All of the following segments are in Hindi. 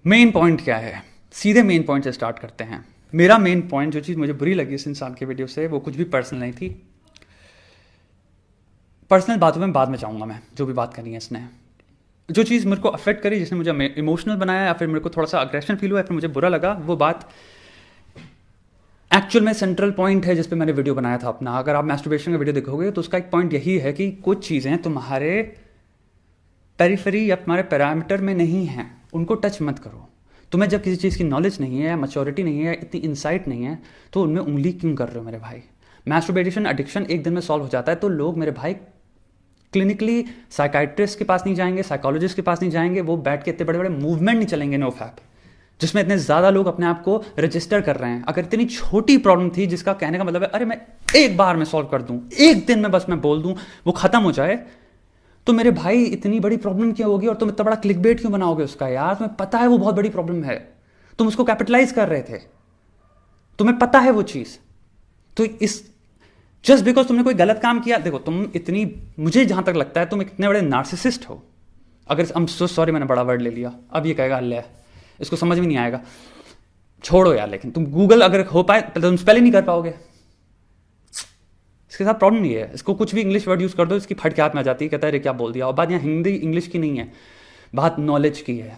मेन पॉइंट क्या है, सीधे मेन पॉइंट से स्टार्ट करते हैं। मेरा मेन पॉइंट, जो चीज़ मुझे बुरी लगी इस इंसान की वीडियो से, वो कुछ भी पर्सनल नहीं थी। पर्सनल बातों में बाद में चाहूँगा मैं, जो भी बात करनी है इसने। जो चीज़ मेरे को अफेक्ट करी, जिसने मुझे इमोशनल बनाया या फिर मेरे को थोड़ा सा अग्रेशन फील हुआ या फिर मुझे बुरा लगा, वो बात एक्चुअल में सेंट्रल पॉइंट है जिस पे मैंने वीडियो बनाया था अपना। अगर आप मैस्टरबेशन का वीडियो देखोगे तो उसका एक पॉइंट यही है कि कुछ चीज़ें तुम्हारे पेरिफेरी या तुम्हारे पैरामीटर में नहीं हैं, उनको टच मत करो। तुम्हें जब किसी चीज़ की नॉलेज नहीं है या मैच्योरिटी नहीं है या इतनी इंसाइट नहीं है तो उनमें उंगली क्यों कर रहे हो मेरे भाई। मैस्टरबेशन एडिक्शन एक दिन में सॉल्व हो जाता है तो लोग मेरे भाई क्लिनिकली साइकाइट्रिस्ट के पास नहीं जाएंगे, साइकोलॉजिस्ट के पास नहीं जाएंगे, वो बैठ के इतने बड़े बड़े मूवमेंट नहीं चलेंगे नो फैप जिसमें इतने ज़्यादा लोग अपने आप को रजिस्टर कर रहे हैं। अगर इतनी छोटी प्रॉब्लम थी जिसका कहने का मतलब है अरे मैं एक बार में सॉल्व कर दूं, एक दिन में बस मैं बोल दूं वो खत्म हो जाए, तो मेरे भाई इतनी बड़ी प्रॉब्लम क्यों होगी और तुम इतना बड़ा क्लिकबेट क्यों बनाओगे उसका। यार तुम्हें पता है वो बहुत बड़ी प्रॉब्लम है, तुम उसको कैपिटलाइज कर रहे थे, तुम्हें पता है वो चीज़। तो इस जस्ट बिकॉज तुमने कोई गलत काम किया, देखो तुम इतनी, मुझे जहां तक लगता है तुम इतने बड़े नार्सिसिस्ट हो। अगर आई एम सो सॉरी मैंने बड़ा वर्ड ले लिया, अब ये कहेगा अल्लाह, इसको समझ में नहीं आएगा, छोड़ो यार। लेकिन तुम गूगल अगर हो पाए तो तुम स्पेलिंग नहीं कर पाओगे, इसके साथ प्रॉब्लम नहीं है। इसको कुछ भी इंग्लिश वर्ड यूज कर दो, इसकी फट के हाथ में आ जाती है, कहता है रे क्या बोल दिया। और बात यहाँ हिंदी इंग्लिश की नहीं है, बात नॉलेज की है।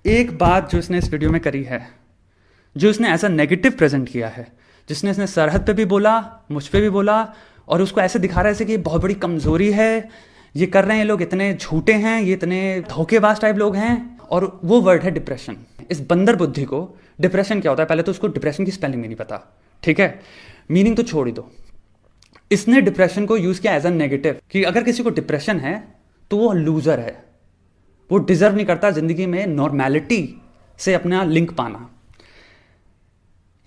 एक बात जो इसने इस वीडियो में करी है, जो इसने ऐसा नेगेटिव प्रेजेंट किया है, जिसने इसने सरहद पे भी बोला, मुझ पे भी बोला, और उसको ऐसे दिखा रहा है कि ये बहुत बड़ी कमजोरी है, ये कर रहे हैं लोग, इतने झूठे हैं, ये इतने धोखेबाज टाइप लोग हैं। और वो वर्ड है डिप्रेशन। इस बंदर बुद्धि को डिप्रेशन क्या होता है, पहले तो उसको डिप्रेशन की स्पेलिंग भी नहीं पता, ठीक है, मीनिंग तो छोड़ ही दो। इसने डिप्रेशन को यूज किया एज अ नेगेटिव कि अगर किसी को डिप्रेशन है तो वो लूजर है, वो डिजर्व नहीं करता जिंदगी में नॉर्मैलिटी से अपना लिंक पाना।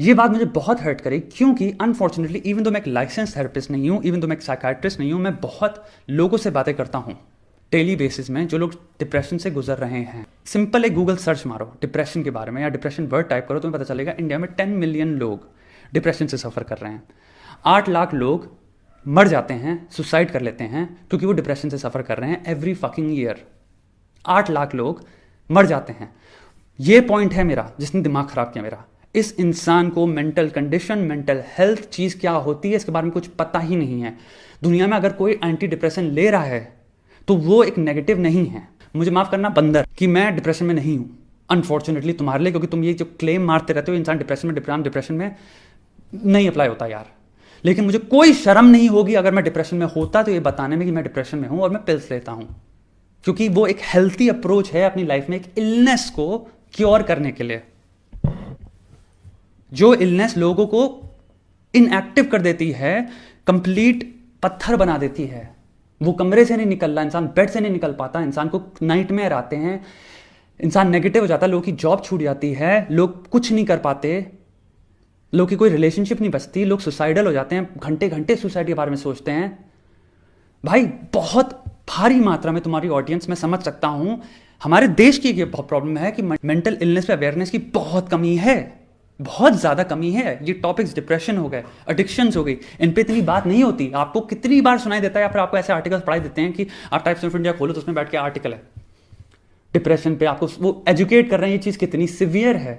ये बात मुझे बहुत हर्ट करी क्योंकि अनफॉर्चुनेटली इवन दो मैं एक लाइसेंस थेरेपिस्ट नहीं हूं, इवन दो मैं एक साइकाइट्रिस्ट नहीं हूं, मैं बहुत लोगों से बातें करता हूं डेली बेसिस में जो लोग डिप्रेशन से गुजर रहे हैं। सिंपल एक गूगल सर्च मारो डिप्रेशन के बारे में या डिप्रेशन वर्ड टाइप करो, तुम्हें पता चलेगा इंडिया में 10 मिलियन लोग डिप्रेशन से सफर कर रहे हैं। 8 लाख लोग मर जाते हैं, सुसाइड कर लेते हैं क्योंकि वो डिप्रेशन से सफर कर रहे हैं एवरी फकिंग ईयर। 8 लाख लोग मर जाते हैं। ये पॉइंट है मेरा जिसने दिमाग खराब किया मेरा। इस इंसान को मेंटल कंडीशन, मेंटल हेल्थ चीज क्या होती है इसके बारे में कुछ पता ही नहीं है। दुनिया में अगर कोई एंटी डिप्रेशन ले रहा है तो वो एक नेगेटिव नहीं है। मुझे माफ करना बंदर कि मैं डिप्रेशन में नहीं हूं, अनफॉर्चुनेटली तुम्हारे लिए, क्योंकि तुम ये जो क्लेम मारते रहते हो इंसान डिप्रेशन में नहीं अप्लाई होता यार। लेकिन मुझे कोई शर्म नहीं होगी अगर मैं डिप्रेशन में होता तो ये बताने में कि मैं डिप्रेशन में हूं और मैं पिल्स लेता हूं, क्योंकि वो एक हेल्थी अप्रोच है अपनी लाइफ में एक इलनेस को क्योर करने के लिए। जो इलनेस लोगों को इनएक्टिव कर देती है, कंप्लीट पत्थर बना देती है, वो कमरे से नहीं निकल रहा, इंसान बेड से नहीं निकल पाता, इंसान को नाइटमेयर आते हैं, इंसान नेगेटिव हो जाता है, लोगों की जॉब छूट जाती है, लोग कुछ नहीं कर पाते, लोग की कोई रिलेशनशिप नहीं बचती, लोग सुसाइडल हो जाते हैं, घंटे घंटे सुसाइड के बारे में सोचते हैं। भाई बहुत भारी मात्रा में तुम्हारी ऑडियंस, मैं समझ सकता हूं, हमारे देश की ये बहुत प्रॉब्लम है कि मेंटल इलनेस पे अवेयरनेस की बहुत कमी है, बहुत ज्यादा कमी है। ये टॉपिक्स डिप्रेशन हो गए, एडिक्शंस हो गई, इन पे इतनी बात नहीं होती। आपको कितनी बार सुनाई देता है या फिर आपको ऐसे आर्टिकल्स पढ़ाई देते हैं कि आप टाइम्स ऑफ इंडिया खोलो तो उसमें बैठ के आर्टिकल है डिप्रेशन पे, आपको वो एजुकेट कर रहे हैं ये चीज कितनी सिवियर है।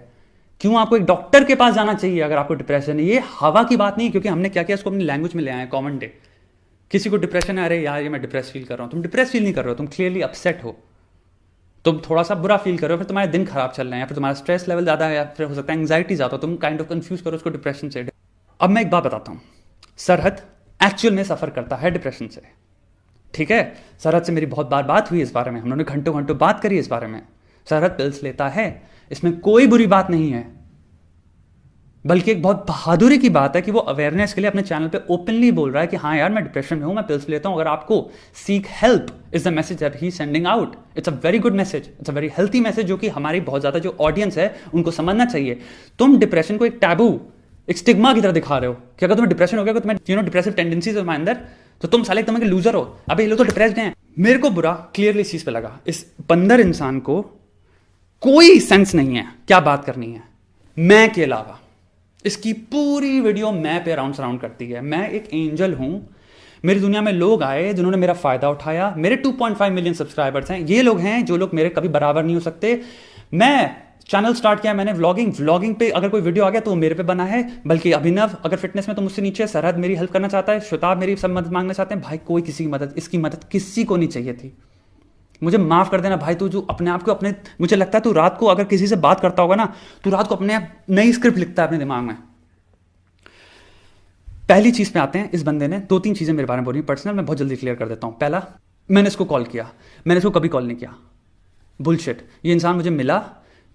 क्यों आपको एक डॉक्टर के पास जाना चाहिए अगर आपको डिप्रेशन है? ये हवा की बात नहीं है, क्योंकि हमने क्या किया, इसको अपनी लैंग्वेज में ले आए कॉमन डे। किसी को डिप्रेशन है, अरे यार ये मैं डिप्रेस फील कर रहा हूं, तुम डिप्रेस फील नहीं कर रहे हो, तुम क्लियरली अपसेट हो, तुम थोड़ा सा बुरा फील कर रहे हो, फिर तुम्हारे दिन खराब चल रहे हैं या फिर तुम्हारा स्ट्रेस लेवल ज्यादा है या फिर हो सकता है एंग्जाइटी ज्यादा, तुम काइंड ऑफ कंफ्यूज करो उसको डिप्रेशन से। अब मैं एक बात बताता हूं, सरहद एक्चुअल में सफर करता है डिप्रेशन से, ठीक है। सरहद से मेरी बहुत बार बात हुई इस बारे में, हम लोगों ने घंटों घंटों बात करी इस बारे में। सरहद पिल्स लेता है, इसमें कोई बुरी बात नहीं है, बल्कि एक बहुत बहादुरी की बात है कि वो अवेयरनेस के लिए अपने चैनल पे ओपनली बोल रहा है कि हाँ यार मैं डिप्रेशन में हूं, मैं पिल्स लेता हूं, अगर आपको seek help is the message that he sending out. It's a very good message, it's a very healthy message, जो कि हमारी बहुत ज्यादा जो ऑडियंस है उनको समझना चाहिए। तुम डिप्रेशन को एक टैबू, एक स्टिग्मा की तरह दिखा रहे हो कि अगर तुम्हें डिप्रेशन हो गया, तुम्हें डिप्रेसिव टेंडेंसीज है तुम्हारे अंदर, तो तुम साले एकदम लूजर हो, अबे ये लोग तो डिप्रेस्ड हैं। मेरे को बुरा क्लियरली इस चीज पे लगा, इस बंदर इंसान को कोई सेंस नहीं है क्या बात करनी है मैं के अलावा। इसकी पूरी वीडियो मैं पे राउंड करती है। मैं एक एंजल हूं, मेरी दुनिया में लोग आए जिन्होंने मेरा फायदा उठाया। मेरे 2.5 मिलियन सब्सक्राइबर्स हैं, ये लोग हैं जो लोग मेरे कभी बराबर नहीं हो सकते। मैं चैनल स्टार्ट किया, मैंने व्लॉगिंग पे अगर कोई वीडियो आ गया तो वो मेरे पे बना है। बल्कि अभिनव अगर फिटनेस में तो मुझसे नीचे, सरहद मेरी हेल्प करना चाहता है, श्वेताब मेरी सब मदद मांगना चाहते हैं। भाई कोई किसी की मदद, इसकी मदद किसी को नहीं चाहिए थी। मुझे माफ कर देना भाई, तू जो अपने आप को अपने, मुझे लगता है तू रात को अगर किसी से बात करता होगा ना, तू रात को अपने आप नई स्क्रिप्ट लिखता है अपने दिमाग में। पहली चीज पे आते हैं, इस बंदे ने 2-3 चीजें मेरे बारे में बोली पर्सनल, मैं बहुत जल्दी क्लियर कर देता हूं। पहला, मैंने इसको कॉल किया, मैंने इसको कभी कॉल नहीं किया, बुलशिट। ये इंसान मुझे मिला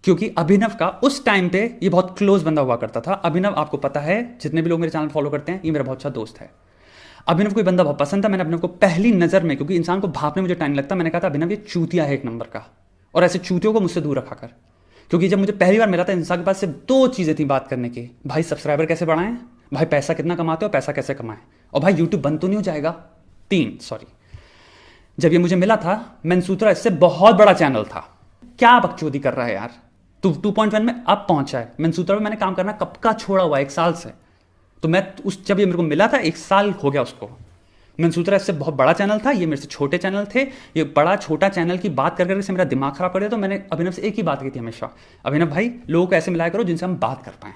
क्योंकि अभिनव का उस टाइम पे ये बहुत क्लोज बंदा हुआ करता था। अभिनव आपको पता है, जितने भी लोग मेरे चैनल फॉलो करते हैं, ये मेरा बहुत अच्छा दोस्त है। अभिनव को बंदा बहुत पसंद था। मैंने अभिनव को पहली नजर में, क्योंकि इंसान को भापने मुझे टाइम लगता, मैंने कहा था अभिनव ये चूतिया है एक नंबर का, और ऐसे चूतियों को मुझसे दूर रखा कर। क्योंकि जब मुझे पहली बार मिला था, इंसान के पास सिर्फ 2 चीजें थी बात करने की, भाई सब्सक्राइबर कैसे बढ़ाएं, भाई पैसा कितना कमाते हो, पैसा कैसे कमाएं, और भाई यूट्यूब बंद तो नहीं हो जाएगा। 3 सॉरी। जब ये मुझे मिला था, मंसूत्रा इससे बहुत बड़ा चैनल था। क्या बकचोदी कर रहा है यार तू, 2.1 में अब पहुंचा है। मंसूत्रा में मैंने काम करना कब का छोड़ा हुआ, 1 साल से। तो मैं जब ये मेरे को मिला था, 1 साल हो गया उसको। मंसूत्रा इससे बहुत बड़ा चैनल था, ये मेरे से छोटे चैनल थे। ये बड़ा छोटा चैनल की बात कर करके मेरा दिमाग खराब कर दिया। तो मैंने अभिनव से एक ही बात की थी हमेशा, अभिनव भाई लोगों को ऐसे मिलाया करो जिनसे हम बात कर पाएं।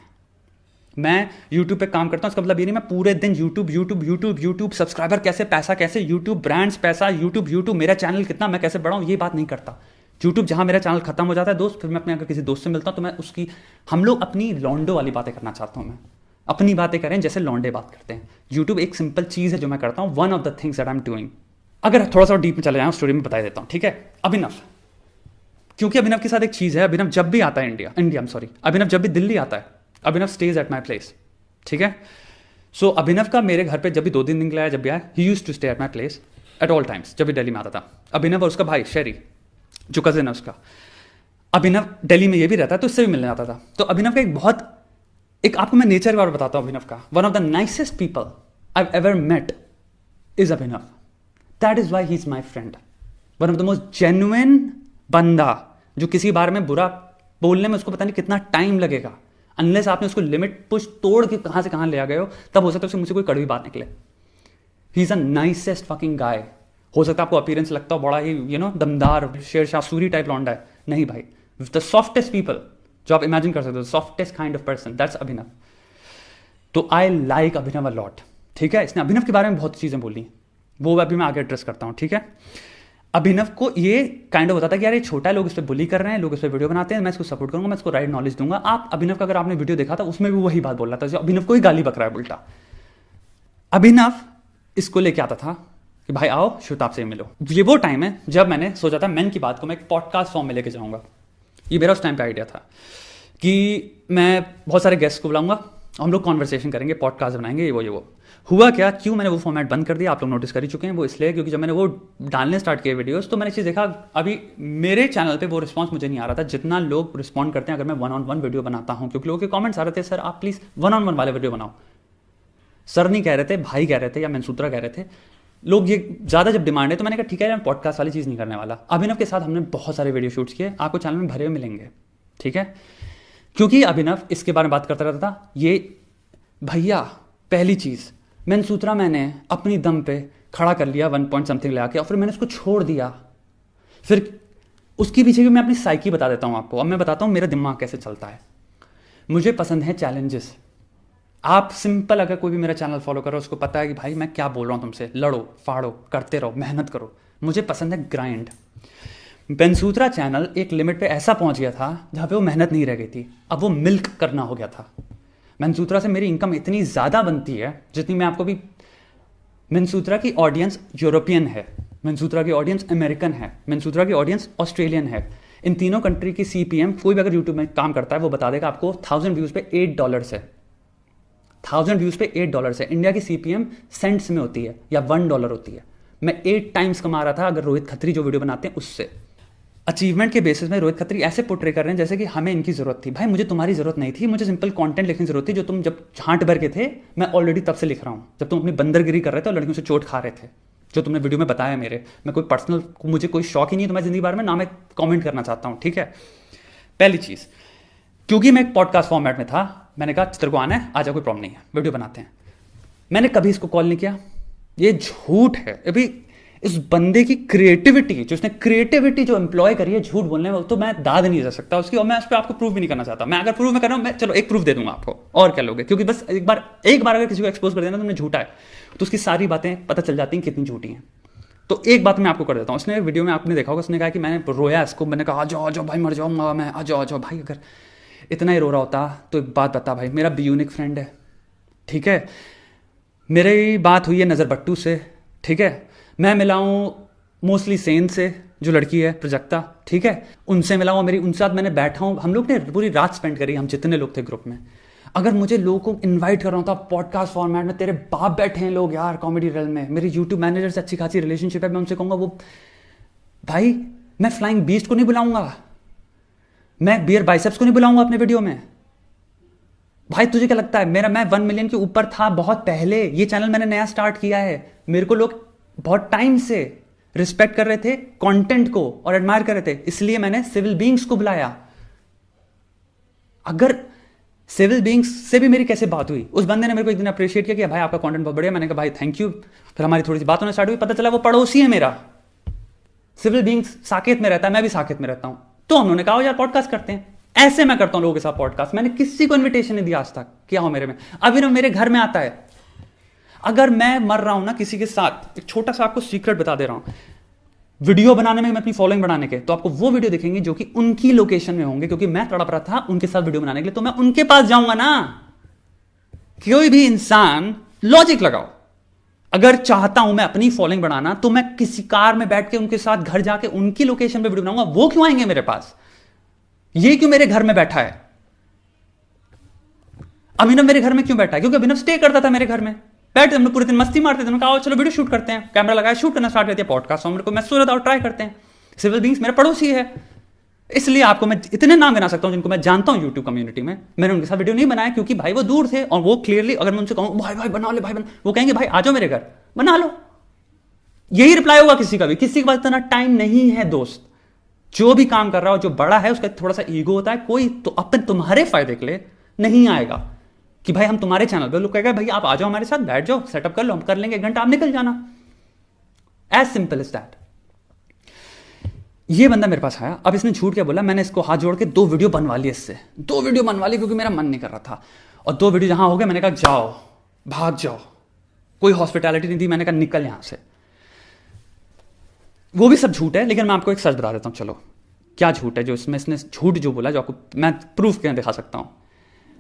मैं यूट्यूब पे काम करता हूं, इसका मतलब ये नहीं मैं पूरे दिन यूट्यूब सब्सक्राइबर कैसे, पैसा कैसे, यूट्यूब ब्रांड्स पैसा, यूट्यूब मेरा चैनल कितना, मैं कैसे बढ़ाऊं, ये बात नहीं करता। यूट्यूब जहां मेरा चैनल खत्म हो जाता है दोस्त, फिर मैं अपने अगर किसी दोस्त से मिलता हूं तो मैं उसकी, हम लोग अपनी लॉन्डो वाली बातें करना चाहता हूं। मैं अपनी बातें करें जैसे लॉन्डे बात करते हैं। यूट्यूब एक सिंपल चीज है जो मैं करता हूं, one of the things that I am doing. अगर थोड़ा सा डीप में चले जाएं, स्टोरी में बता देता हूं, ठीक है। अभिनव, क्योंकि अभिनव के साथ एक चीज है, अभिनव जब भी आता है अभिनव जब भी दिल्ली आता है, अभिनव स्टेज एट माई प्लेस, ठीक है। सो अभिनव का मेरे घर पे जब भी 2-3 दिन के लिए आया, जब भी आया, he used to stay at my place at all times. जब भी दिल्ली में आता था, अभिनव और उसका भाई शेरी, जो कजिन है उसका, अभिनव दिल्ली में ये भी रहता है तो इससे भी मिलने आता था। तो अभिनव का एक आपको मैं नेचर के बारे में बताता हूं अभिनव का। One of the nicest people I ever met is Abhinav. That is why he is my friend. One of the most genuine बंदा, जो किसी बारे में बुरा बोलने में उसको पता नहीं कितना टाइम लगेगा, अनलेस आपने उसको लिमिट पुश तोड़ के कहां से कहां ले आ गए हो, तब हो सकता है उससे मुझसे कोई कड़वी बात निकले। He is a nicest fucking guy. हो सकता है आपको अपीयरेंस लगता हो बड़ा ही दमदार शेरशाह सूरी टाइप लौंडा है, नहीं भाई। द सॉफ्टेस्ट पीपल जो आप इमेजिन कर सकते हो, softest kind of person, that's Abhinav. तो I like Abhinav a lot, ठीक है। इसने अभिनव के बारे में बहुत चीजें बोली, वो अभी मैं आगे एड्रेस करता हूं, ठीक है। अभिनव को ये काइंड ऑफ होता था कि यार ये छोटा है, लोग इस पर बुली कर रहे हैं, लोग इस पर वीडियो बनाते हैं, मैं इसको सपोर्ट करूंगा, मैं इसको राइट नॉलेज दूंगा। आप अभिनव का अगर आपने वीडियो देखा था, उसमें भी वही बात बोल रहा था, जो अभिनव को ही गाली बक रहा है उल्टा। अभिनव इसको लेके आता था कि भाई आओ श्वेताब से मिलो। ये वो टाइम है जब मैंने सोचा था मैन की बात को मैं एक पॉडकास्ट फॉर्म में लेके जाऊंगा। ये मेरा उस टाइम पे आइडिया था कि मैं बहुत सारे गेस्ट को बुलाऊंगा, हम लोग कॉन्वर्सेशन करेंगे, पॉडकास्ट बनाएंगे, ये वो। हुआ क्या, क्यों मैंने वो फॉर्मेट बंद कर दिया, आप लोग नोटिस कर ही चुके हैं। वो इसलिए क्योंकि जब मैंने वो डालने स्टार्ट किए वीडियोस, तो मैंने चीज़ देखा, अभी मेरे चैनल पे वो रिस्पांस मुझे नहीं आ रहा था जितना लोग रिस्पॉन्ड करते हैं अगर मैं 1-on-1 वीडियो बनाता हूँ। क्योंकि लोगों के कमेंट्स आ रहे थे, सर आप प्लीज़ 1-on-1 वाले वीडियो बनाओ। सर नहीं कह रहे थे, भाई कह रहे थे, या मंसूत्रा कह रहे थे, लोग ये ज़्यादा जब डिमांड है, तो मैंने कहा ठीक है मैं पॉडकास्ट वाली चीज़ नहीं करने वाला। अभिनव के साथ हमने बहुत सारे वीडियो शूट्स किए, आपको चैनल में भरे हुए मिलेंगे, ठीक है। क्योंकि अभिनव इसके बारे में बात करता रहता था। ये भैया पहली चीज़, मंसूत्रा मैंने अपनी दम पे खड़ा कर लिया 1 पॉइंट समथिंग ले आके, और फिर मैंने उसको छोड़ दिया। फिर उसके पीछे भी मैं अपनी साइकी बता देता हूँ आपको। अब मैं बताता हूँ मेरा दिमाग कैसे चलता है। मुझे पसंद है चैलेंजेस। आप सिंपल अगर कोई भी मेरा चैनल फॉलो करो, उसको पता है कि भाई मैं क्या बोल रहा हूँ तुमसे, लड़ो फाड़ो करते रहो, मेहनत करो। मुझे पसंद है ग्राइंड। मंसूत्रा चैनल एक लिमिट पे ऐसा पहुंच गया था जहाँ पे वो मेहनत नहीं रह गई थी, अब वो मिल्क करना हो गया था। मंसूत्रा से मेरी इनकम इतनी ज़्यादा बनती है जितनी मैं आपको भी, मंसूत्रा की ऑडियंस यूरोपियन है, मंसूत्रा की ऑडियंस अमेरिकन है, मंसूत्रा की ऑडियंस ऑस्ट्रेलियन है। इन तीनों कंट्री की CPM, कोई भी अगर यूट्यूब में काम करता है वो बता देगा आपको, 1000 व्यूज़ पे $8 है। 1000 व्यूज़ पे $8 है। इंडिया की CPM सेंट्स में होती है या $1 होती है। मैं 8 टाइम्स कमा रहा था अगर रोहित खत्री जो वीडियो बनाते हैं उससे। अचीवमेंट के बेसिस में रोहित खत्री ऐसे पोर्ट्रे कर रहे हैं जैसे कि हमें इनकी जरूरत थी। भाई मुझे तुम्हारी जरूरत नहीं थी, मुझे सिंपल कंटेंट लिखने की जरूरत थी। जो तुम जब झांट भर के थे, मैं ऑलरेडी तब से लिख रहा हूँ। जब तुम अपनी बंदरगिरी कर रहे थे और लड़कियों से चोट खा रहे थे, जो तुमने वीडियो में बताया मेरे, मैं कोई पर्सनल, मुझे कोई शौक ही नहीं है तुम्हारी जिंदगी बारे में, ना मैं कॉमेंट करना चाहता हूँ, ठीक है। पहली चीज़, क्योंकि मैं एक पॉडकास्ट फॉर्मेट में था, मैंने कहा चित्र को आना है, आजा, कोई प्रॉब्लम नहीं है, वीडियो बनाते हैं। मैंने कभी इसको कॉल नहीं किया, ये झूठ है। अभी इस बंदे की क्रिएटिविटी जो एम्प्लॉय करी है झूठ बोलने में, तो मैं दाद नहीं दे सकता उसकी, और मैं उस पर आपको प्रूव भी नहीं करना चाहता। मैं अगर प्रूव में कर रहा हूं, मैं चलो एक प्रूफ दे दूंगा आपको, और क्या लोगे, क्योंकि बस एक बार अगर किसी को एक्सपोज कर देना तुमने झूठा है, तो उसकी सारी बातें पता चल जाती हैं कितनी झूठी हैं। तो एक बात मैं आपको कर देता हूँ, उसने वीडियो में आपने देखा होगा, उसने कहा कि मैंने रोया इसको, मैंने कहा आ जाओ भाई मर जाऊंगा मैं, आ जाओ भाई। अगर इतना ही रो रहा होता तो एक बात बता भाई, मेरा बियूनिक फ्रेंड है, ठीक है, मेरी बात हुई है नज़र बट्टू से, ठीक है, मैं मिला हूँ मोस्टली सेन से, जो लड़की है प्रजक्ता, ठीक है, उनसे मिला हूँ, उनके साथ मैंने बैठा हूँ, हम लोग ने पूरी रात स्पेंड करी, हम जितने लोग थे ग्रुप में। अगर मुझे लोगों को इनवाइट कर रहा था पॉडकास्ट फॉर्मेट में, तेरे बाप बैठे हैं लोग यार कॉमेडी रेल में, मेरी यूट्यूब मैनेजर से अच्छी खासी रिलेशनशिप है, मैं उनसे कहूँगा वो भाई, मैं फ्लाइंग बीस्ट को नहीं बुलाऊंगा, मैं बियर बाइसेप्स को नहीं बुलाऊंगा अपने वीडियो में। भाई तुझे क्या लगता है मैं 1 मिलियन के ऊपर था बहुत पहले, ये चैनल मैंने नया स्टार्ट किया है, मेरे को लोग बहुत टाइम से रिस्पेक्ट कर रहे थे कंटेंट को और एडमायर कर रहे थे, इसलिए मैंने सिविल बीइंग्स को बुलाया। अगर सिविल बीइंग्स से भी मेरी कैसे बात हुई, उस बंदे ने मेरे को एक दिन अप्रिशिएट किया कि भाई आपका कंटेंट बहुत बढ़िया, मैंने कहा भाई थैंक यू, फिर हमारी थोड़ी सी बात होने स्टार्ट हुई, पता चला वो पड़ोसी है मेरा, सिविल बीइंग्स साकेत में रहता है, मैं भी साकेत में रहता हूं, तो हम लोगों ने कहा यार पॉडकास्ट करते हैं। ऐसे मैं करता हूं लोगों के साथ पॉडकास्ट, मैंने किसी को इन्विटेशन नहीं दिया आज तक, क्या हो मेरे में, अभी ना मेरे घर में आता है। अगर मैं मर रहा हूं ना किसी के साथ, एक छोटा सा आपको सीक्रेट बता दे रहा हूं, वीडियो बनाने में, मैं अपनी फॉलोइंग बढ़ाने के, तो आपको वो वीडियो दिखेंगे जो कि उनकी लोकेशन में होंगे, क्योंकि मैं तड़प रहा था उनके साथ वीडियो बनाने के लिए, तो मैं उनके पास जाऊंगा ना। कोई भी इंसान, लॉजिक लगाओ, अगर चाहता हूं मैं अपनी फॉलोइंग बढ़ाना, तो मैं किसी कार में बैठ के उनके साथ घर जाके उनकी लोकेशन पे वीडियो बनाऊंगा, वो क्यों आएंगे मेरे पास, ये क्यों मेरे घर में बैठा है। अभिनव मेरे घर में क्यों बैठा है, क्योंकि अभिनव स्टे करता था मेरे घर में, बैठते हम लोग पूरे दिन मस्ती मारते थे, कहा चलो वीडियो शूट करते हैं, कैमरा लगाया, शूट करना स्टार्ट कर दिया, पॉडकास्ट मेरे को मैं सो रहा था और ट्राई करते हैं। सिविल बीइंग्स मेरा पड़ोसी है, इसलिए आपको मैं इतने नाम गिना सकता हूं जिनको मैं जानता हूं यूट्यूब कम्युनिटी में, मैंने उनके साथ वीडियो नहीं बनाया क्योंकि भाई वो दूर थे, और वो क्लियरली अगर मैं उनसे कहूं भाई भाई बना ले भाई बना, वो कहेंगे भाई आ जाओ मेरे घर बना लो, यही रिप्लाई होगा किसी का भी। किसी के पास इतना टाइम नहीं है दोस्त, जो भी काम कर रहा हो, जो बड़ा है उसका थोड़ा सा ईगो होता है, कोई तो अपने तुम्हारे फायदे के लिए नहीं आएगा कि भाई हम तुम्हारे चैनल पे, लोग कहेगा भाई आप आ जाओ हमारे साथ, बैठ जाओ, सेटअप कर लो, हम कर लेंगे, 1 घंटा आप निकल जाना, एज सिंपल एज दैट। ये बंदा मेरे पास आया, अब इसने झूठ क्या बोला, मैंने इसको हाथ जोड़ के 2 वीडियो बनवा ली, इससे 2 वीडियो बनवा ली क्योंकि मेरा मन नहीं कर रहा था, और 2 वीडियो जहां हो गए मैंने कहा जाओ भाग जाओ, कोई हॉस्पिटैलिटी नहीं दी, मैंने कहा निकल यहां से। वो भी सब झूठ है, लेकिन मैं आपको एक सच बता देता हूं, चलो क्या झूठ है जो इसमें इसने झूठ जो बोला, जो आपको मैं प्रूफ करके दिखा सकता हूं।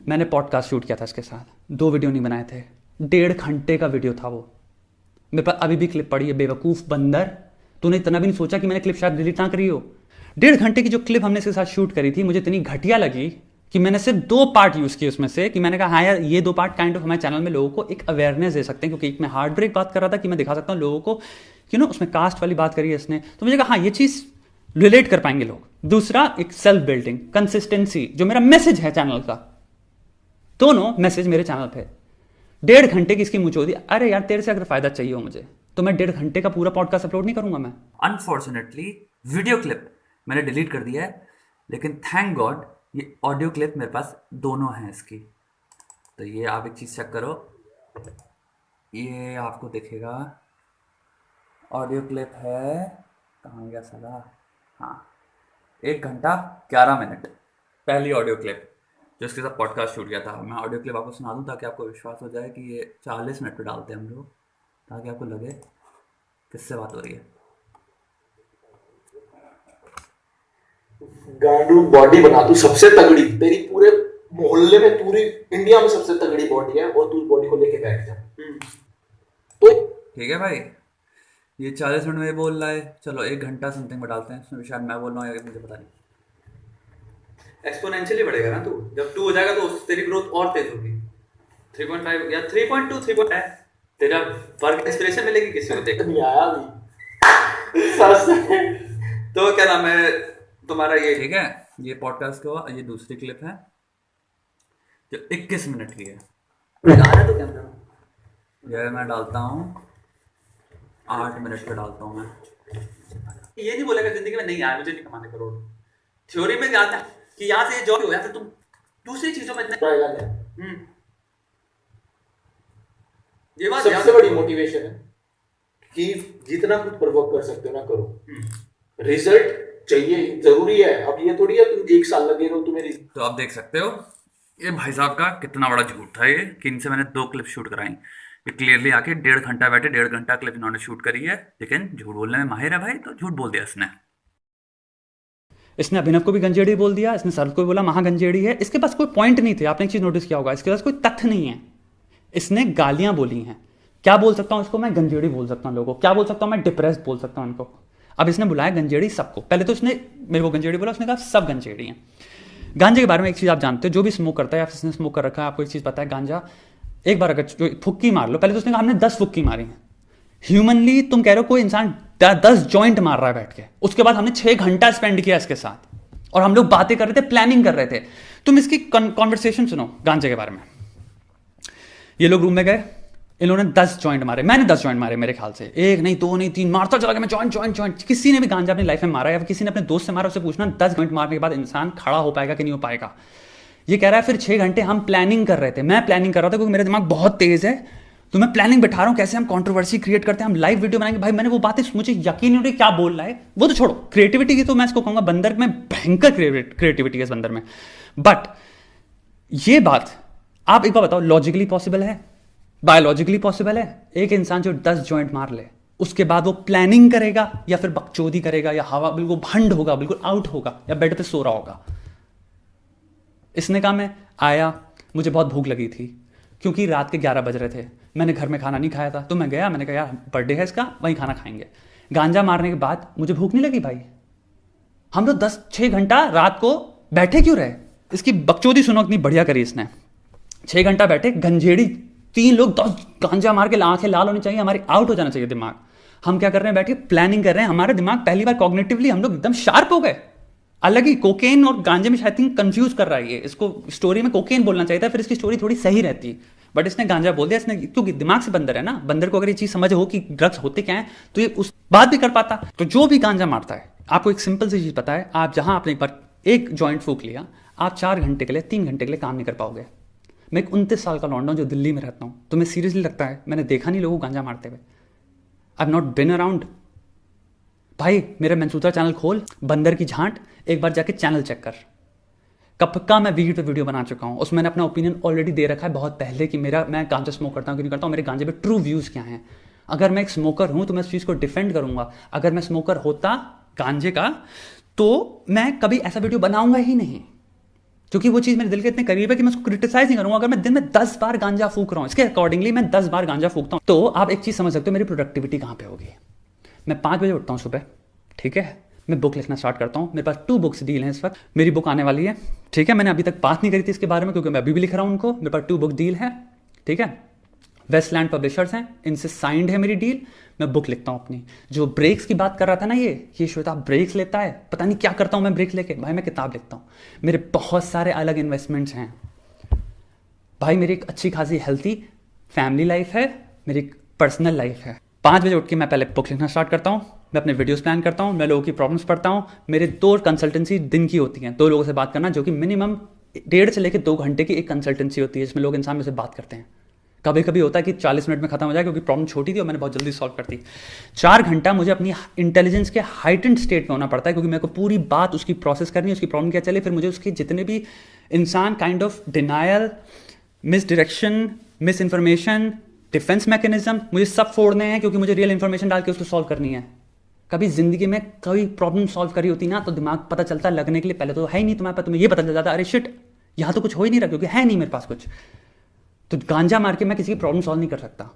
मैंने पॉडकास्ट शूट किया था इसके साथ, 2 वीडियो नहीं बनाए थे, 1.5 घंटे का वीडियो था वो, मेरे पास अभी भी क्लिप पड़ी है। बेवकूफ बंदर, तूने इतना भी नहीं सोचा कि मैंने क्लिप शायद डिलीट ना करी हो। 1.5 घंटे की जो क्लिप हमने इसके साथ शूट करी थी, मुझे इतनी घटिया लगी कि मैंने सिर्फ 2 पार्ट यूज किए उसमें से, कि मैंने कहा हाँ यार ये 2 पार्ट काइंड ऑफ हमारे चैनल में लोगों को एक अवेयरनेस दे सकते हैं, क्योंकि एक मैं हार्ट ब्रेक बात कर रहा था कि मैं दिखा सकता हूँ लोगों को, उसमें कास्ट वाली बात करी है इसने, तो मुझे कहा हाँ ये चीज रिलेट कर पाएंगे लोग। दूसरा एक सेल्फ बिल्डिंग, कंसिस्टेंसी, जो मेरा मैसेज है चैनल का, दोनों मैसेज मेरे चैनल पे। 1.5 घंटे की इसकी मुझे, अरे यार तेरे से अगर फायदा चाहिए हो मुझे, तो मैं 1.5 घंटे का पूरा पॉडकास्ट अपलोड नहीं करूंगा मैं। अनफॉर्चुनेटली वीडियो क्लिप मैंने डिलीट कर दिया है, लेकिन थैंक गॉड ये ऑडियो क्लिप मेरे पास दोनों हैं इसकी। तो ये आप एक चीज चेक करो, ये आपको दिखेगा ऑडियो क्लिप है, कहाँ गया साला, हाँ 1 घंटा 11 मिनट पहली ऑडियो क्लिप जो इसके साथ पॉडकास्ट शूट किया था। मैं ऑडियो क्लिप आपको सुना दूं ताकि आपको विश्वास हो जाए कि ये 40 मिनट पे डालते हैं हम लोग, ताकि आपको लगे किससे बात हो रही है। गांडू बॉडी बना तू सबसे तगड़ी, तेरी पूरे मोहल्ले में, पूरी इंडिया में सबसे तगड़ी बॉडी है, और तू बॉडी को लेके बैठ जा। तो ठीक है भाई, ये 40 मिनट में बोल रहा है, चलो 1 घंटा समथिंग में डालते हैं, उसमें शायद मैं बोल रहा हूँ या मुझे पता नहीं। एक्सपोनेंशियली बढ़ेगा ना तू, जब 2 हो जाएगा तो तेरी ग्रोथ और तेज होगी। 3.5 या 3.2 3. तेरा वर्क इंस्पिरेशन मिलेगी किसी को देख नहीं आया भी तो क्या नाम है तुम्हारा, ये ठीक है, ये पॉडकास्ट का, ये दूसरी क्लिप है जो 21 मिनट की है। तो कैमरा ये मैं डालता हूँ 8 मिनट का डालता हूँ मैं। ये नहीं बोलेगा जिंदगी में नहीं आया मुझे नहीं कमाने करोड़, थ्योरी में जाता है कि यहाँ से जॉब हो या फिर तुम दूसरी चीजों में ये बात सबसे बड़ी मोटिवेशन है कि जितना खुद पर वर्क कर सकते हो ना करो, रिजल्ट चाहिए, जरूरी है। अब ये थोड़ी है तुम 1 साल लगे रहो तुम्हें। तो आप देख सकते हो ये भाई साहब का कितना बड़ा झूठ था ये, कि इनसे मैंने 2 क्लिप शूट कराई। ये क्लियरली आके 1.5 घंटा बैठे, 1.5 घंटा क्लिप इन्होंने शूट करी है, लेकिन झूठ बोलने में माहिर है भाई, तो झूठ बोल दिया इसने अभिनव को भी गंजेड़ी बोल दिया, इसने शरद को भी बोला महागंजेड़ी है। इसके पास कोई पॉइंट नहीं थे, आपने एक चीज नोटिस किया होगा, इसके पास कोई तथ्य नहीं है। इसने गालियां बोली हैं। क्या बोल सकता हूं इसको मैं? गंजेड़ी बोल सकता हूं लोगों को। क्या बोल सकता हूं मैं? डिप्रेस बोल सकता हूं इनको। अब इसने बुलाया गंजेड़ी सबको। पहले तो इसने मेरे को गंजेड़ी बोला, उसने कहा सब गंजेड़ी हैं। गांजे के बारे में एक चीज आप जानते हो, जो भी स्मोक करता है या जिसने स्मोक कर रखा है, आपको एक चीज पता है, गांजा एक बार अगर फुक्की मार लो, पहले तो उसने कहा हमने 10 फुक्की मारी है। ह्यूमनली तुम कह रहे हो कोई इंसान 10 जॉइंट मार रहा है बैठ के, उसके बाद हमने 6 घंटा स्पेंड किया इसके साथ, और हम लोग बातें कर रहे थे, प्लानिंग कर रहे थे। तुम इसकी कॉन्वर्सेशन सुनो गांजे के बारे में। ये लोग रूम में गए, इन्होंने 10 जॉइंट मारे, मैंने 10 जॉइंट मारे मेरे ख्याल से, 1 नहीं 2 नहीं 3, मारता चला गया मैं जॉइंट जॉइंट जॉइंट। किसी ने भी गांजा अपनी लाइफ में मारा है या किसी ने अपने दोस्त से मारा, उससे पूछना 10 जॉइंट मारने के बाद इंसान खड़ा हो पाएगा कि नहीं हो पाएगा। ये कह रहा है फिर 6 घंटे हम प्लानिंग कर रहे थे, मैं प्लानिंग कर रहा था क्योंकि मेरा दिमाग बहुत तेज है, तो मैं प्लानिंग बैठा रहा हूं कैसे हम कंट्रोवर्सी क्रिएट करते हैं, हम लाइव वीडियो बनाएंगे। भाई मैंने वो बातें, मुझे यकीन नहीं हो रही क्या बोल रहा है, वो तो छोड़ो। क्रिएटिविटी की तो मैं इसको कहूंगा बंदर में भयंकर क्रिएटिविटी है इस बंदर में। बट ये बात आप एक बार बताओ, लॉजिकली पॉसिबल है? बायोलॉजिकली पॉसिबल है? एक इंसान जो 10 जॉइंट मार ले उसके बाद वो प्लानिंग करेगा या फिर बकचोदी करेगा या हवा बिल्कुल भंड होगा, बिल्कुल आउट होगा, या बेड पे सो रहा होगा? इसने कहा मैं आया, मुझे बहुत भूख लगी थी क्योंकि रात के 11 बज रहे थे, मैंने घर में खाना नहीं खाया था, तो मैं गया, मैंने कहा यार बर्थडे है इसका, वहीं खाना खाएंगे। गांजा मारने के बाद मुझे भूख नहीं लगी भाई। हम लोग 6 घंटा रात को बैठे क्यों रहे? इसकी बकचोदी सुनो कितनी बढ़िया करी इसने। 6 घंटा बैठे, गंजेड़ी 3 लोग 10 गांजा मार के आंखें लाल होनी चाहिए, हमारी आउट हो जाना चाहिए दिमाग। हम क्या कर रहे हैं? बैठ के प्लानिंग कर रहे हैं। हमारा दिमाग पहली बार कॉग्निटिवली हम लोग एकदम शार्प हो गए। अलग ही कोकेन और गांजे में आई थिंक कंफ्यूज कर रहा है ये, इसको स्टोरी में कोकेन बोलना चाहिए था, फिर इसकी स्टोरी थोड़ी सही रहती, बट इसने गांजा बोल दिया। इसने क्योंकि दिमाग से बंदर है ना, बंदर को अगर ये चीज समझ हो कि ड्रग्स होते क्या है तो ये उस बात भी कर पाता। तो जो भी गांजा मारता है, आपको एक सिंपल सी चीज पता है, आप जहां आपने एक बार एक जॉइंट फूक लिया, आप 4 घंटे के लिए 3 घंटे के लिए काम नहीं कर पाओगे। मैं एक 29 साल का लौंडा हूं जो दिल्ली में रहता हूं, तो मैं सीरियसली लगता है मैंने देखा नहीं लोगों को गांजा मारते हुए। I have not been around. भाई मेरा मंसूरा चैनल खोल, बंदर की झांट, एक बार जाके चैनल चेक कर। कब का मैं वीडियो पे वीडियो बना चुका हूं, उसमें मैंने अपना ओपिनियन ऑलरेडी दे रखा है बहुत पहले कि मैं गांजा स्मोक करता हूं कि नहीं करता हूं, मेरे गांजे पे ट्रू व्यूज क्या हैं। अगर मैं एक स्मोकर हूं तो मैं इस चीज को डिफेंड करूंगा। अगर मैं स्मोकर होता गांजे का तो मैं कभी ऐसा वीडियो बनाऊंगा ही नहीं, क्योंकि वो चीज मेरे दिल के इतने करीब है कि मैं उसको क्रिटिसाइज नहीं करूंगा। अगर मैं दिन में 10 बार गांजा फूक रहा हूं, इसके अकॉर्डिंगली मैं 10 बार गांजा फूकता हूं, तो आप एक चीज समझ सकते हो मेरी प्रोडक्टिविटी कहां पे होगी। मैं 5 बजे उठता हूं सुबह, ठीक है, मैं बुक लिखना स्टार्ट करता हूं। मेरे पास 2 बुक्स डील हैं इस वक्त, मेरी बुक आने वाली है, ठीक है। मैंने अभी तक बात नहीं करी थी इसके बारे में क्योंकि मैं अभी भी लिख रहा हूं उनको। मेरे पास 2 बुक डील है, ठीक है, वेस्टलैंड पब्लिशर्स हैं, इनसे साइंड है मेरी डील। मैं बुक लिखता हूं अपनी। जो ब्रेक्स की बात कर रहा था ना ये श्वेता ब्रेक्स लेता है, पता नहीं क्या करता हूं मैं ब्रेक लेके। भाई मैं किताब लिखता हूं, मेरे बहुत सारे अलग इन्वेस्टमेंट्स हैं भाई, मेरी एक अच्छी खासी हेल्थी फैमिली लाइफ है, मेरी पर्सनल लाइफ है। 5 बजे उठ के मैं पहले बुक लिखना स्टार्ट करता हूँ, मैं अपने वीडियोस प्लान करता हूँ, मैं लोगों की प्रॉब्लम्स पढ़ता हूँ। मेरे 2 कंसल्टेंसी दिन की होती हैं, 2 लोगों से बात करना, जो कि मिनिमम 1.5 से लेकर 2 घंटे की एक कंसल्टेंसी होती है, जिसमें लोग इंसान में से बात करते हैं। कभी कभी होता है कि 40 मिनट में खत्म हो जाए क्योंकि प्रॉब्लम छोटी थी और मैंने बहुत जल्दी सॉल्व कर दी। 4 घंटा मुझे अपनी इंटेलिजेंस के हाइटेंड स्टेट में होना पड़ता है, क्योंकि मेरे को पूरी बात उसकी प्रोसेस करनी है, उसकी प्रॉब्लम क्या चले, फिर मुझे उसके जितने भी इंसान kind of denial, miss direction, miss information, defence mechanism, मुझे सब फोड़ने हैं, क्योंकि मुझे रियल इन्फॉर्मेशन डाल के उसको सॉल्व करनी है। कभी जिंदगी में कोई प्रॉब्लम सॉल्व करी होती ना, तो दिमाग पता चलता लगने के लिए पहले तो है ही नहीं तुम्हारे पास, तुम्हें ये पता चल जाता अरे शिट यहाँ तो कुछ हो ही नहीं रहा, क्योंकि है नहीं मेरे पास कुछ। तो गांजा मार के मैं किसी की प्रॉब्लम सॉल्व नहीं कर सकता।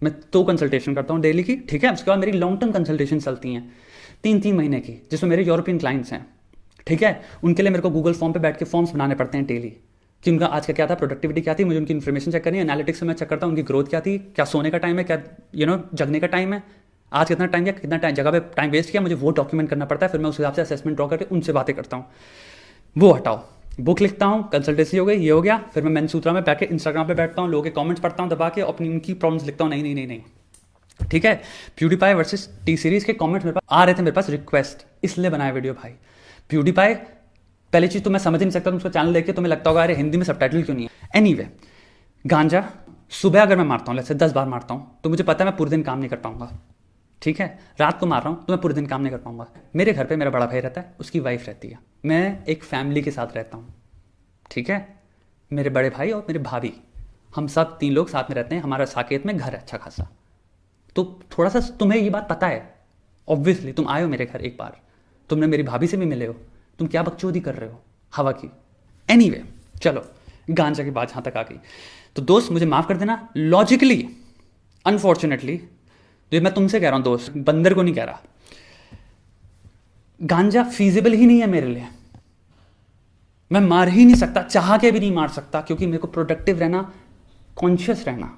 मैं 2 कंसल्टेशन करता हूँ डेली की, ठीक है। उसके बाद मेरी लॉन्ग टर्म कंसल्टेशन चलती हैं 3-3 महीने की, जिसमें मेरे यूरोपियन क्लाइंट्स हैं, ठीक है। उनके लिए मेरे को गूगल फॉर्म पे बैठ के फॉर्म्स बनाने पड़ते हैं डेली, कि उनका आज का क्या था, प्रोडक्टिविटी क्या थी, मुझे उनकी इन्फॉर्मेशन चेक करनी है। एनालिटिक्स से मैं चेक करता हूँ उनकी ग्रोथ क्या थी, क्या सोने का टाइम है, क्या जगने का टाइम है, आज कितना टाइम किया, कितना टाइम जगह पे टाइम वेस्ट किया, मुझे वो डॉक्यूमेंट करना पड़ता है। फिर मैं उस हिसाब से असेसमेंट ड्रॉ करके उनसे बातें करता हूँ। वो हटाओ, बुक लिखता हूँ, कंसल्टेंसी हो गई, ये हो गया। फिर मैं मैनसूत्रा में बैठ के इंस्टाग्राम पे बैठता हूँ, लोगों के कमेंट्स पढ़ता हूँ दबा के, अपनी उनकी प्रॉब्लम्स लिखता हूँ। नहीं, ठीक है। प्यूडीपाई वर्सेस टी सीरीज के कमेंट्स मेरे पास आ रहे थे, मेरे पास रिक्वेस्ट, इसलिए बनाया वीडियो भाई। प्यूडीपाई पहली चीज तो मैं समझ ही नहीं सकता, तुम उसका चैनल देख के तुम्हें लगता होगा अरे हिंदी में सबटाइटल क्यों नहीं है। एनीवे, गांजा सुबह अगर मैं मारता हूँ, जैसे 10 बार मारता हूँ, तो मुझे पता है मैं पूरे दिन काम नहीं कर पाऊंगा। ठीक है, रात को मार रहा हूँ तो मैं पूरे दिन काम नहीं कर पाऊंगा। मेरे घर पे मेरा बड़ा भाई रहता है, उसकी वाइफ रहती है, मैं एक फैमिली के साथ रहता हूँ, ठीक है। मेरे बड़े भाई और मेरे भाभी, हम सब 3 लोग साथ में रहते हैं, हमारा साकेत में घर है अच्छा खासा। तो थोड़ा सा तुम्हें ये बात पता है, ऑब्वियसली तुम आए हो मेरे घर एक बार, तुमने मेरी भाभी से भी मिले हो, तुम क्या बकचोदी कर रहे हो हवा की। एनीवे, चलो गांजा की बात जहाँ तक आ गई, तो दोस्त मुझे माफ़ कर देना, लॉजिकली अनफॉर्चुनेटली, तो मैं तुमसे कह रहा हूँ दोस्त, बंदर को नहीं कह रहा, गांजा फीजिबल ही नहीं है मेरे लिए। मैं मार ही नहीं सकता, चाह के भी नहीं मार सकता, क्योंकि मेरे को प्रोडक्टिव रहना, कॉन्शियस रहना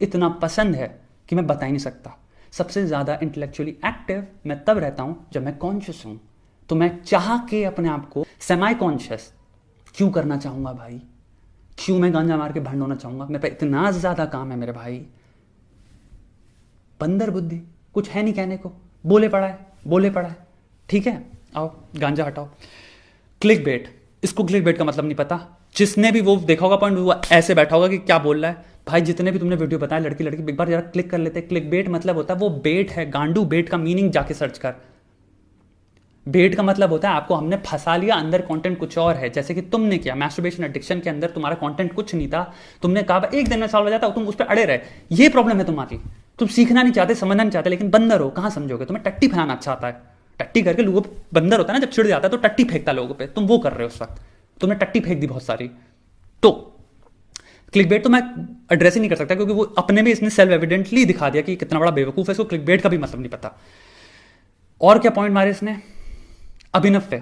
इतना पसंद है कि मैं बता ही नहीं सकता। सबसे ज़्यादा इंटेलेक्चुअली एक्टिव मैं तब रहता हूँ जब मैं कॉन्शियस हूँ। तो मैं चाह के अपने आप को सेमाई कॉन्शियस क्यों करना चाहूँगा भाई? क्यों मैं गांजा मार के भंड होना चाहूँगा? मेरे पे इतना ज़्यादा काम है मेरे भाई। बंदर बुद्धि, कुछ है नहीं कहने को, बोले पड़ा है। ठीक है, आओ गांजा हटाओ। क्लिक बेट, इसको क्लिक बेट का मतलब नहीं पता। जिसने भी वो देखा होगा पॉइंट, वो ऐसे बैठा होगा कि क्या बोल रहा है भाई। जितने भी तुमने वीडियो बताया लड़की एक बार जरा क्लिक कर लेते। क्लिक बेट मतलब होता है वो बेट है, गांडू। बेट का मीनिंग जाके सर्च कर। बेट का मतलब होता है आपको हमने फंसा लिया, अंदर कंटेंट कुछ और है। जैसे कि तुमने किया मैस्टरबेशन एडिक्शन के अंदर, तुम्हारा कंटेंट कुछ नहीं था, तुमने कहा एक दिन में सॉल्व हो जाता, तुम उस पर अड़े रहे। ये प्रॉब्लम है तुम्हारी, तुम सीखना नहीं चाहते, समझना नहीं चाहते, लेकिन बंदर हो, कहां समझोगे? तुम्हें टट्टी फैलाना अच्छा आता है। टट्टी करके लोगों, बंदर होता है ना जब चिढ़ जाता है तो टट्टी फेंकता लोगों पे, तुम वो कर रहे हो उस वक्त, तुमने टट्टी फेंक दी बहुत सारी। तो क्लिकबेट तो मैं एड्रेस ही नहीं कर सकता, क्योंकि वो अपने में इसने सेल्फ एविडेंटली दिखा दिया कि कितना बड़ा बेवकूफ है, इसको क्लिकबेट का भी मतलब नहीं पता। और क्या पॉइंट मारे इसने? अभिनव पे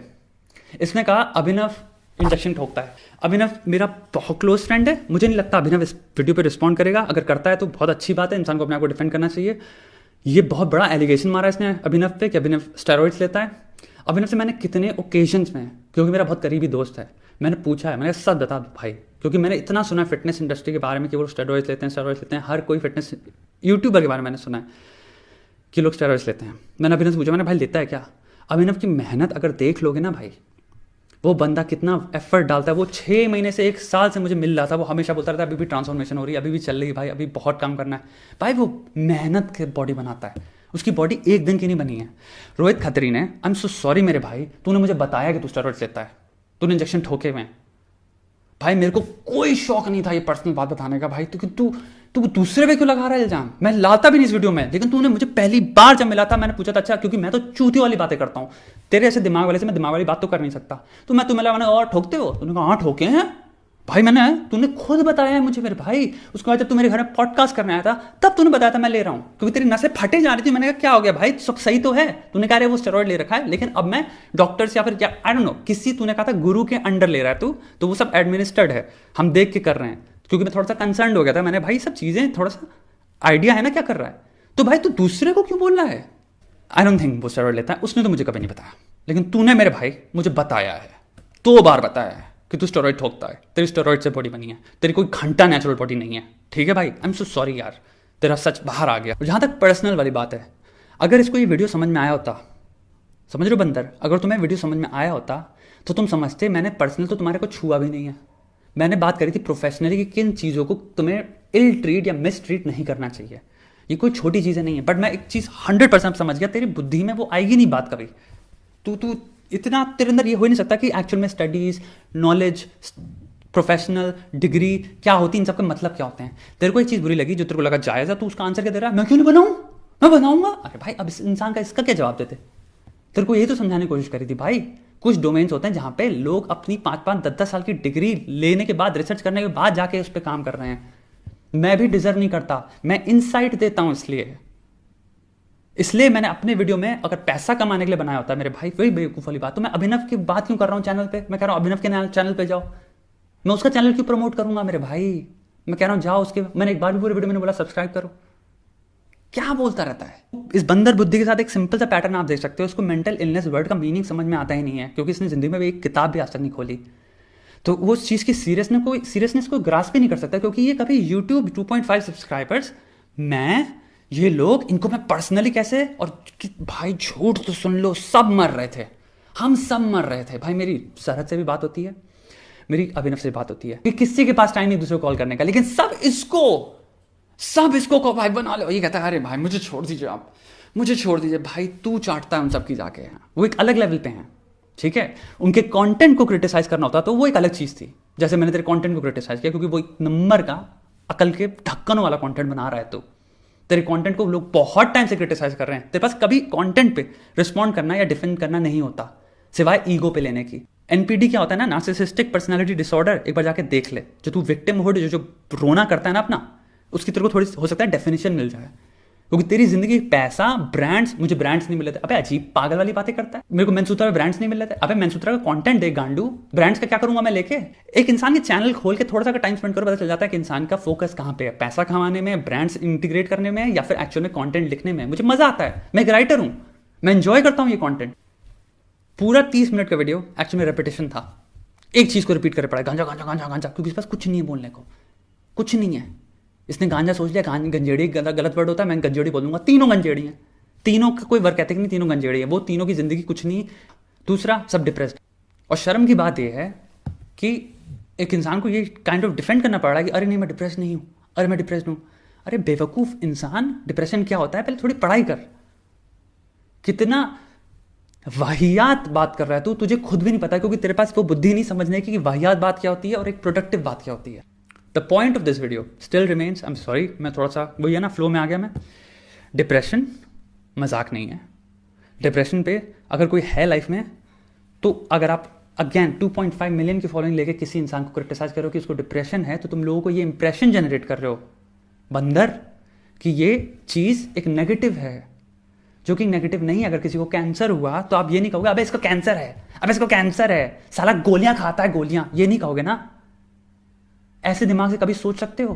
इसने कहा अभिनव इंजेक्शन ठोकता है। अभिनव मेरा बहुत क्लोज फ्रेंड है, मुझे नहीं लगता अभिनव इस वीडियो पे रिस्पॉन्ड करेगा। अगर करता है तो बहुत अच्छी बात है, इंसान को अपने आप को डिफेंड करना चाहिए। ये बहुत बड़ा एलिगेशन मारा इसने अभिनव पे कि अभिनव स्टेरॉइड्स लेता है। अभिनव से मैंने कितने ओकेजन्स में, क्योंकि मेरा बहुत करीबी दोस्त है, मैंने पूछा है, मैंने सच बता भाई, क्योंकि मैंने इतना सुना है फिटनेस इंडस्ट्री के बारे में कि वो स्टेरॉइड्स लेते हैं। हर कोई फिटनेस यूट्यूबर के बारे में मैंने सुना है कि लोग स्टेरॉइड्स लेते हैं। मैंने अभिनव से पूछा, मैंने भाई लेता है क्या? अभिनव की मेहनत अगर देख लोगे ना भाई, वो बंदा कितना एफर्ट डालता है। वो 6 महीने से 1 साल से मुझे मिल रहा था, वो हमेशा बोलता रहता है अभी भी ट्रांसफॉर्मेशन हो रही है, अभी भी चल रही है भाई, अभी बहुत काम करना है भाई। वो मेहनत के बॉडी बनाता है, उसकी बॉडी एक दिन की नहीं बनी है। रोहित खत्री ने, आई एम सो सॉरी मेरे भाई, तूने मुझे बताया कि तू स्टेरॉइड्स लेता है, तूने इंजेक्शन ठोके हुए भाई। मेरे को कोई शौक नहीं था ये पर्सनल बात बताने का भाई, तू दूसरे पे क्यों लगा रहा है इल्जाम? मैं लाता भी नहीं इस वीडियो में, लेकिन तूने मुझे पहली बार जब मिला था मैंने पूछा था, अच्छा क्योंकि मैं तो चूती वाली बातें करता हूँ, तेरे ऐसे दिमाग वाले से मैं दिमाग वाली बात तो कर नहीं सकता। तो मैं तुम्हें लगा और ठोकते हो? तूने कहा हाँ ठोके हैं भाई, तूने खुद बताया है मुझे मेरे भाई। उसके बाद जब तू मेरे घर में पॉडकास्ट करने आया था तब तूने बताया था मैं ले रहा हूँ, क्योंकि तेरी नसें फटे जा रही थी। मैंने कहा क्या हो गया भाई, सब सही तो है? तूने कहा वो स्टेरॉइड ले रखा है, लेकिन अब मैं डॉक्टर से या फिर क्या आई डोंट नो, किसी तूने कहा था गुरु के अंडर ले रहा है तू, तो वो सब एडमिनिस्टर्ड है, हम देख के कर रहे हैं। क्योंकि मैं थोड़ा सा कंसर्न हो गया था, मैंने भाई सब चीजें थोड़ा सा आइडिया है ना क्या कर रहा है, तो भाई तू दूसरे को क्यों बोल रहा है? आई डोंट थिंक वो स्टेरॉइड लेता है, उसने तो मुझे कभी नहीं बताया, लेकिन तूने मेरे भाई मुझे बताया है, 2 बार बताया है कि तू स्टेरॉइड ठोकता है, तेरी स्टेरॉइड से बॉडी बनी है, तेरी कोई घंटा नेचुरल बॉडी नहीं है। ठीक है भाई, आई एम सो सॉरी यार, तेरा सच बाहर आ गया। जहां तक पर्सनल वाली बात है, अगर इसको ये वीडियो समझ में आया होता, समझ रहे हो बंदर, अगर तुम्हें वीडियो समझ में आया होता तो तुम समझते मैंने पर्सनल तो तुम्हारे को छुआ भी नहीं है। मैंने बात करी थी प्रोफेशनली कि किन चीज़ों को तुम्हें इल ट्रीट या मिस ट्रीट नहीं करना चाहिए। ये कोई छोटी चीज़ें नहीं है, बट मैं एक चीज़ 100% समझ गया, तेरी बुद्धि में वो आएगी नहीं बात कभी। तू इतना तेरे अंदर ये हो ही नहीं सकता कि एक्चुअल में स्टडीज, नॉलेज, प्रोफेशनल डिग्री क्या होती है, इन सबके मतलब क्या होते हैं। तेरे को एक चीज़ बुरी लगी जो तेरे को लगा जायज़ है, तू उसका आंसर क्या दे रहा है? मैं क्यों नहीं बनाऊँ, मैं बनाऊंगा। अरे भाई अब इस इंसान का इसका क्या जवाब देते? तेरे को ये तो समझाने की कोशिश करी थी भाई, कुछ डोमेन्स होते हैं जहाँ पे लोग अपनी 5-5, 10-10 साल की डिग्री लेने के बाद, रिसर्च करने के बाद जाके उस पर काम कर रहे हैं। मैं भी डिजर्व नहीं करता, मैं इनसाइट देता हूं, इसलिए मैंने अपने वीडियो में अगर पैसा कमाने के लिए बनाया होता है मेरे भाई, वही बेवकूफ वाली बात। तो मैं अभिनव की बात क्यों कर रहा हूं चैनल पे? मैं कह रहा हूं अभिनव के चैनल पे जाओ, मैं उसका चैनल क्यों प्रमोट करूंगा मेरे भाई? मैं कह रहा हूं जाओ उसके, मैंने एक बार भी पूरे वीडियो में बोला सब्सक्राइब करो। क्या बोलता रहता है? इस बंदर बुद्धि के साथ एक सिंपल सा पैटर्न आप देख सकते हो। उसको मेंटल इलनेस वर्ड का मीनिंग समझ में आता ही नहीं है, क्योंकि इसने जिंदगी में भी एक किताब भी आज तक नहीं खोली। तो वो उस चीज़ की सीरियसनेस को ग्रास्प ही नहीं कर सकता, क्योंकि ये कभी यूट्यूब 2.5 सब्सक्राइबर्स, ये लोग, इनको मैं पर्सनली कैसे, और भाई झूठ तो सुन लो, सब मर रहे थे, हम सब मर रहे थे भाई। मेरी सरहद से भी बात होती है, मेरी अभिनव से बात होती है, कि किसी के पास टाइम नहीं दूसरे को कॉल करने का, लेकिन सब इसको को भाई बना लो। ये कहता है अरे भाई मुझे छोड़ दीजिए आप, मुझे छोड़ दीजिए भाई, तू चाटता है उन सबकी जाके। वो एक अलग लेवल पे हैं, ठीक है। उनके कंटेंट को क्रिटिसाइज करना होता तो वो एक अलग चीज़ थी। जैसे मैंने तेरे कंटेंट को क्रिटिसाइज किया क्योंकि वो एक नंबर का अकल के ढक्कनों वाला कंटेंट बना रहा है। तो तेरे कंटेंट को लोग बहुत टाइम से क्रिटिसाइज कर रहे हैं, तेरे पास कभी कंटेंट पे रिस्पॉन्ड करना या डिफेंड करना नहीं होता सिवाय ईगो पे लेने की। एनपीडी क्या होता है ना, नार्सिसिस्टिक पर्सनालिटी डिसऑर्डर, एक बार जाके देख ले। जो तू विक्टिमहुड, जो रोना करता है ना अपना, उसकी तेरे को थोड़ी हो सकता है डेफिनेशन मिल जाए। क्योंकि तेरी जिंदगी पैसा, ब्रांड्स, मुझे ब्रांड्स नहीं मिल रहे थे। अबे अजीब पागल वाली बातें करता है। मेरे को मेनसूत्रा में ब्रांड्स नहीं मिल रहे थे। अबे मेनसूत्रा का कंटेंट देख गांडू, ब्रांड्स का क्या करूंगा मैं लेके। एक इंसान के चैनल खोल के थोड़ा सा टाइम स्पेंड करो, पता चल जाता है कि इंसान का फोकस कहाँ पे है, पैसा कमाने में, ब्रांड्स इंटीग्रेट करने में, या फिर एक्चुअल में कंटेंट लिखने में। मुझे मजा आता है, मैं एक राइटर हूं, मैं एंजॉय करता हूं ये कंटेंट। पूरा 30 मिनट का वीडियो एक्चुअल में रेपिटेशन था, एक चीज को रिपीट करे पड़ा, गांजा गांजा गांजा गांजा, क्योंकि इसके पास कुछ नहीं है बोलने को, कुछ नहीं है। इसने गांजा सोच लिया, गंजेड़ी गलत वर्ड होता है, मैं गंजेड़ी बोलूंगा। तीनों गंजेड़ी हैं, तीनों का कोई वर्क एथिक नहीं, तीनों गंजेड़ी है। वो तीनों की जिंदगी कुछ नहीं। दूसरा, सब डिप्रेस्ड। और शर्म की बात यह है कि एक इंसान को ये काइंड ऑफ डिफेंड करना पड़ रहा है कि अरे नहीं मैं डिप्रेस नहीं हूं, अरे मैं डिप्रेस्ड हूं। अरे बेवकूफ इंसान, डिप्रेशन क्या होता है पहले थोड़ी पढ़ाई कर। कितना वाहियात बात कर रहा है तू, तुझे खुद भी नहीं पता, क्योंकि तेरे पास वो बुद्धि नहीं समझने की कि वाहियात बात क्या होती है और एक प्रोडक्टिव बात क्या होती है। The point of this video still remains, I am sorry मैं थोड़ा सा वही है ना फ्लो में आ गया मैं। डिप्रेशन मजाक नहीं है। डिप्रेशन पे अगर कोई है लाइफ में, तो अगर आप अगेन 2.5 मिलियन की फॉलोइंग लेके किसी इंसान को क्रिटिसाइज करो कि उसको डिप्रेशन है, तो तुम लोगों को ये इंप्रेशन जनरेट कर रहे हो बंदर कि ये चीज़ एक नेगेटिव है, जो कि नेगेटिव नहीं है। अगर किसी को कैंसर हुआ तो आप ये नहीं कहोगे अबे इसको कैंसर है, अबे इसको कैंसर है, साला गोलियां खाता है गोलियां, ये नहीं कहोगे ना। ऐसे दिमाग से कभी सोच सकते हो?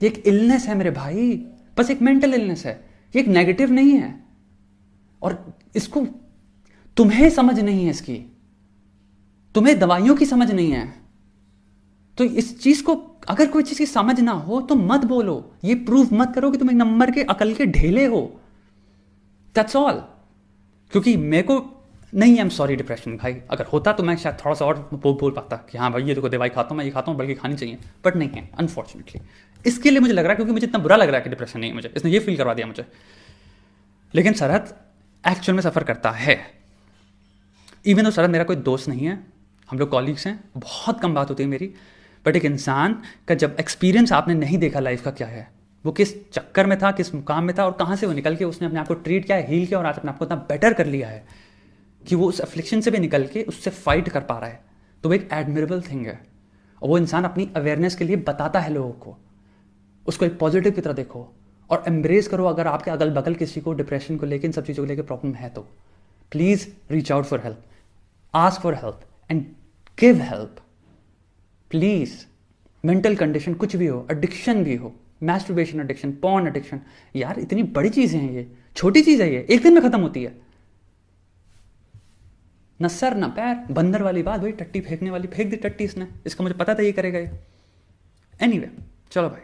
ये एक इलनेस है मेरे भाई, बस एक मेंटल इलनेस है, ये एक नेगेटिव नहीं है। और इसको तुम्हें समझ नहीं है, इसकी तुम्हें दवाइयों की समझ नहीं है। तो इस चीज को अगर कोई चीज की समझ ना हो तो मत बोलो, ये प्रूव मत करो कि तुम एक नंबर के अकल के ढेले हो। That's all. क्योंकि मेरे को नहीं, आई एम सॉरी डिप्रेशन भाई, अगर होता तो मैं शायद थोड़ा सा और बोल पाता कि हाँ भाई ये देखो दवाई खाता हूँ मैं, ये खाता हूँ, बल्कि खानी चाहिए, बट नहीं है अनफॉर्चुनेटली। इसके लिए मुझे लग रहा है, क्योंकि मुझे इतना बुरा लग रहा है कि डिप्रेशन नहीं है मुझे, इसने ये फील करवा दिया मुझे। लेकिन सरहद एक्चुअल में सफ़र करता है। इवन तो सरहद मेरा कोई दोस्त नहीं है, हम लोग कॉलीग्स हैं, बहुत कम बात होती है मेरी, बट एक इंसान का जब एक्सपीरियंस आपने नहीं देखा लाइफ का क्या है, वो किस चक्कर में था, किस मुकाम में था, और कहाँ से वो निकल के उसने अपने आप को ट्रीट किया, हील किया, और आज अपने आप को इतना बेटर कर लिया है कि वो उस अफ्लिक्शन से भी निकल के उससे फाइट कर पा रहा है। तो वो एक एडमिरेबल थिंग है। और वो इंसान अपनी अवेयरनेस के लिए बताता है लोगों को, उसको एक पॉजिटिव की तरह देखो और एम्ब्रेस करो। अगर आपके अगल बगल किसी को डिप्रेशन को लेकर, इन सब चीज़ों को लेकर प्रॉब्लम है तो please reach out for help, ask for help and give help please. Mental condition कुछ भी हो, एडिक्शन भी हो, मैस्टरबेशन एडिक्शन, पॉर्न एडिक्शन, यार इतनी बड़ी चीज़ें हैं ये, छोटी चीज़ है ये, एक दिन में खत्म होती है। न सर न पैर, बंदर वाली बात, वही टट्टी फेंकने वाली, फेंक दी टट्टी इसने, इसका मुझे पता था ये करेगा ये। एनीवे, चलो भाई।